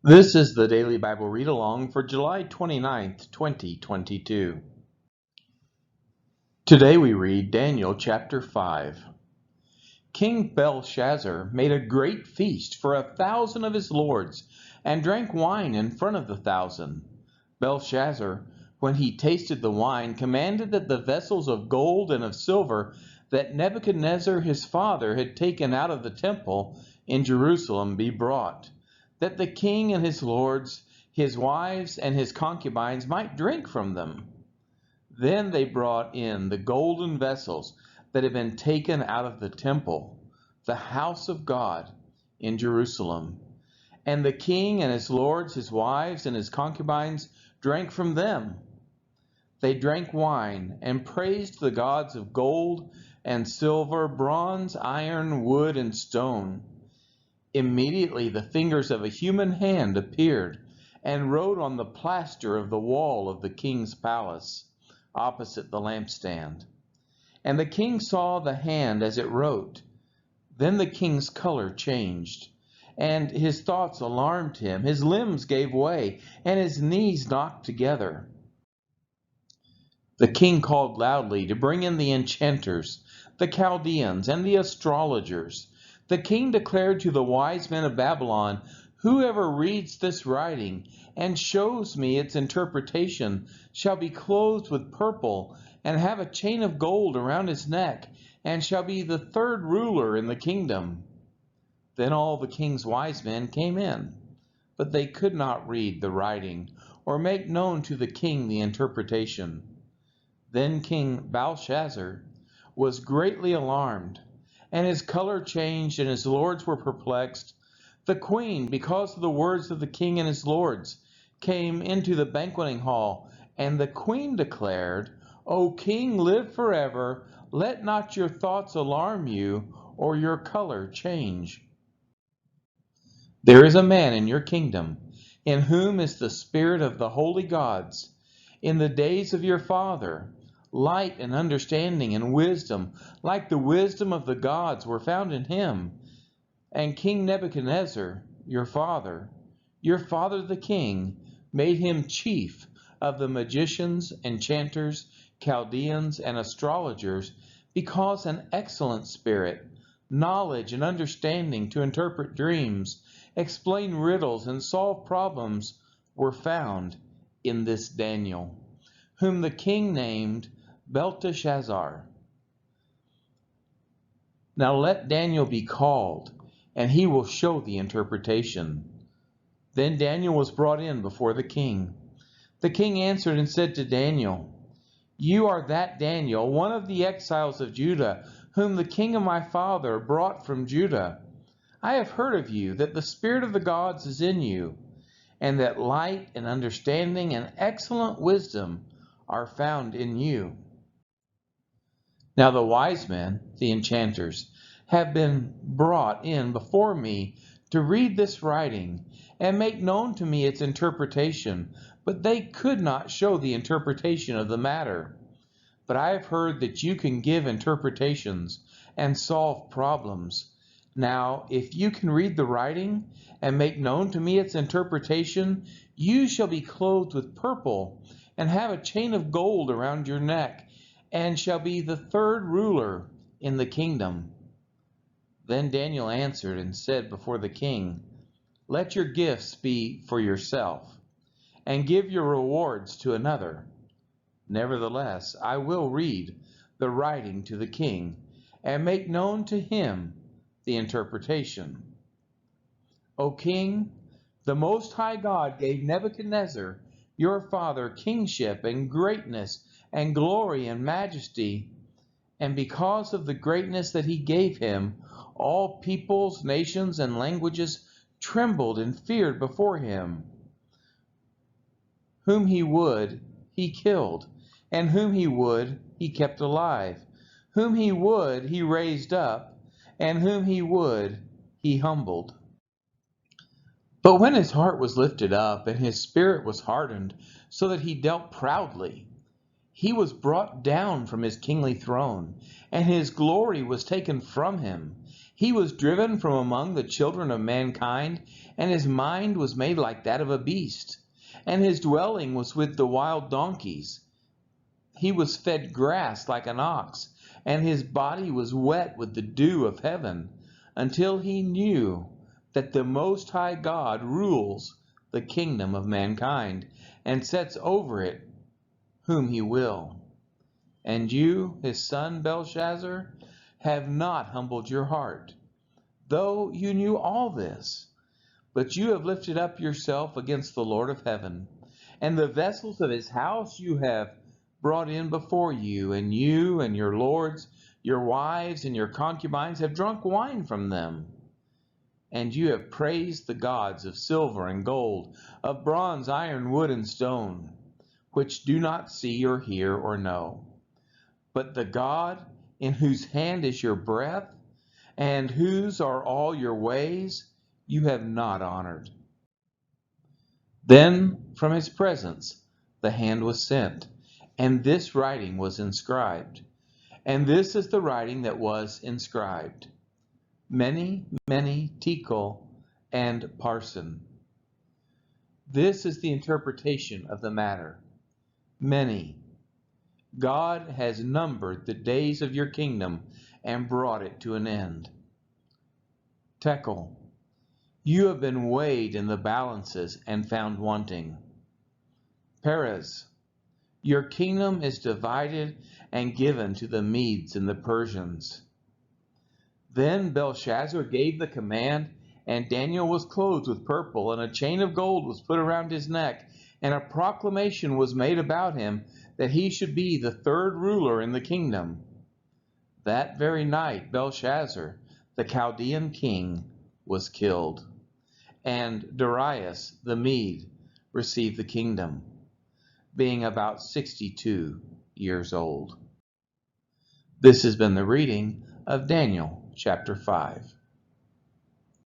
This is the Daily Bible Read Along for July 29th, 2022. Today we read Daniel chapter 5. King Belshazzar made a great feast for 1,000 of his lords and drank wine in front of the 1,000. Belshazzar, when he tasted the wine, commanded that the vessels of gold and of silver that Nebuchadnezzar his father had taken out of the temple in Jerusalem be brought, that the king and his lords, his wives, and his concubines might drink from them. Then they brought in the golden vessels that had been taken out of the temple, the house of God in Jerusalem. And the king and his lords, his wives, and his concubines drank from them. They drank wine and praised the gods of gold and silver, bronze, iron, wood, and stone. Immediately the fingers of a human hand appeared and wrote on the plaster of the wall of the king's palace, opposite the lampstand. And the king saw the hand as it wrote. Then the king's color changed, and his thoughts alarmed him. His limbs gave way, and his knees knocked together. The king called loudly to bring in the enchanters, the Chaldeans, and the astrologers. The king declared to the wise men of Babylon, "Whoever reads this writing and shows me its interpretation shall be clothed with purple and have a chain of gold around his neck, and shall be the third ruler in the kingdom." Then all the king's wise men came in, but they could not read the writing or make known to the king the interpretation. Then King Belshazzar was greatly alarmed, and his color changed, and his lords were perplexed. The queen, because of the words of the king and his lords, came into the banqueting hall, and the queen declared, "O king, live forever. Let not your thoughts alarm you, or your color change. There is a man in your kingdom, in whom is the spirit of the holy gods. In the days of your father, light and understanding and wisdom, like the wisdom of the gods, were found in him. And King Nebuchadnezzar, your father the king, made him chief of the magicians, enchanters, Chaldeans, and astrologers, because an excellent spirit, knowledge and understanding to interpret dreams, explain riddles, and solve problems were found in this Daniel, whom the king named Belteshazzar. Now let Daniel be called, and he will show the interpretation." Then Daniel was brought in before the king. The king answered and said to Daniel, "You are that Daniel, one of the exiles of Judah, whom the king of my father brought from Judah. I have heard of you, that the spirit of the gods is in you, and that light and understanding and excellent wisdom are found in you. Now the wise men, the enchanters, have been brought in before me to read this writing and make known to me its interpretation, but they could not show the interpretation of the matter. But I have heard that you can give interpretations and solve problems. Now, if you can read the writing and make known to me its interpretation, you shall be clothed with purple and have a chain of gold around your neck, and shall be the third ruler in the kingdom." Then Daniel answered and said before the king, "Let your gifts be for yourself, and give your rewards to another. Nevertheless, I will read the writing to the king, and make known to him the interpretation. O king, the Most High God gave Nebuchadnezzar, your father, kingship and greatness and glory and majesty, and because of the greatness that he gave him, all peoples, nations, and languages trembled and feared before him. Whom he would, he killed, and whom he would, he kept alive. Whom he would, he raised up, and whom he would, he humbled. But when his heart was lifted up, and his spirit was hardened, so that he dealt proudly, he was brought down from his kingly throne, and his glory was taken from him. He was driven from among the children of mankind, and his mind was made like that of a beast, and his dwelling was with the wild donkeys. He was fed grass like an ox, and his body was wet with the dew of heaven, until he knew that the Most High God rules the kingdom of mankind, and sets over it whom he will. And you, his son Belshazzar, have not humbled your heart, though you knew all this. But you have lifted up yourself against the Lord of heaven, and the vessels of his house you have brought in before you and your lords, your wives, and your concubines have drunk wine from them. And you have praised the gods of silver and gold, of bronze, iron, wood, and stone, which do not see or hear or know. But the God in whose hand is your breath, and whose are all your ways, you have not honored. Then from his presence the hand was sent, and this writing was inscribed. And this is the writing that was inscribed: Mene, Mene, Tekel, and Parsin. This is the interpretation of the matter. Mene, God has numbered the days of your kingdom and brought it to an end. Tekel, you have been weighed in the balances and found wanting. Peres, your kingdom is divided and given to the Medes and the Persians. Then Belshazzar gave the command, and Daniel was clothed with purple, and a chain of gold was put around his neck, and a proclamation was made about him that he should be the third ruler in the kingdom. That very night Belshazzar, the Chaldean king, was killed, and Darius the Mede received the kingdom, being about 62 years old. This has been the reading of Daniel chapter 5.